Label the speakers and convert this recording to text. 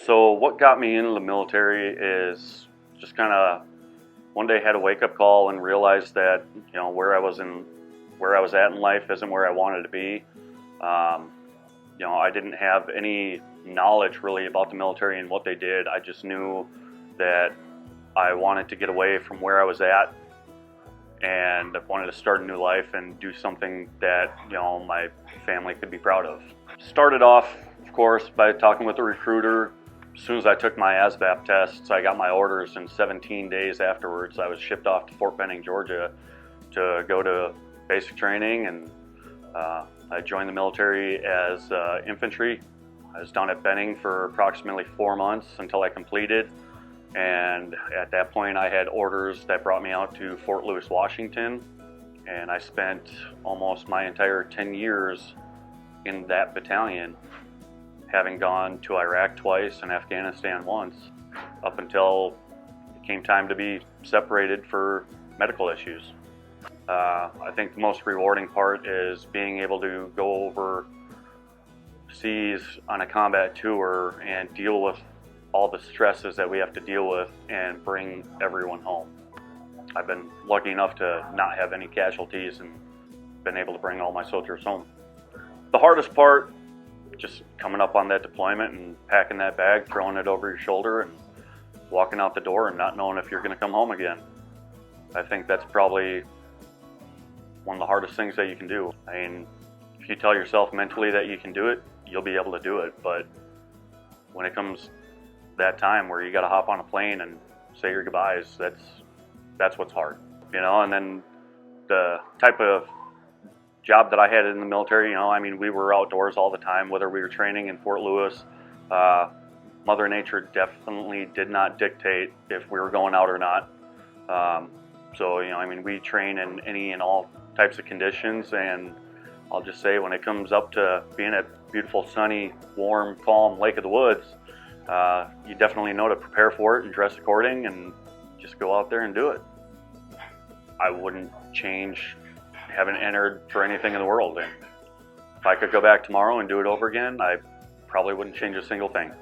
Speaker 1: So what got me into the military is just kind of one day had a wake-up call and realized that where I was at in life isn't where I wanted to be. I didn't have any knowledge really about the military and what they did. I just knew that I wanted to get away from where I was at, and I wanted to start a new life and do something that my family could be proud of. Started off, of course, by talking with a recruiter. As soon as I took my ASVAB tests, I got my orders, and 17 days afterwards I was shipped off to Fort Benning, Georgia to go to basic training, and I joined the military as infantry. I was down at Benning for approximately 4 months until I completed, and at that point I had orders that brought me out to Fort Lewis, Washington, and I spent almost my entire 10 years in that battalion, having gone to Iraq twice and Afghanistan once, up until it came time to be separated for medical issues. I think the most rewarding part is being able to go overseas on a combat tour and deal with all the stresses that we have to deal with and bring everyone home. I've been lucky enough to not have any casualties and been able to bring all my soldiers home. The hardest part, just coming up on that deployment and packing that bag, throwing it over your shoulder and walking out the door and not knowing if you're going to come home again. I think that's probably one of the hardest things that you can do. I mean, if you tell yourself mentally that you can do it, you'll be able to do it. But when it comes that time where you got to hop on a plane and say your goodbyes, that's what's hard. And then the type of job that I had in the military, we were outdoors all the time, whether we were training in Fort Lewis. Mother Nature definitely did not dictate if we were going out or not. We train in any and all types of conditions, and I'll just say when it comes up to being at beautiful, sunny, warm, calm Lake of the Woods, you definitely know to prepare for it and dress according and just go out there and do it. I wouldn't change having entered for anything in the world. And if I could go back tomorrow and do it over again, I probably wouldn't change a single thing.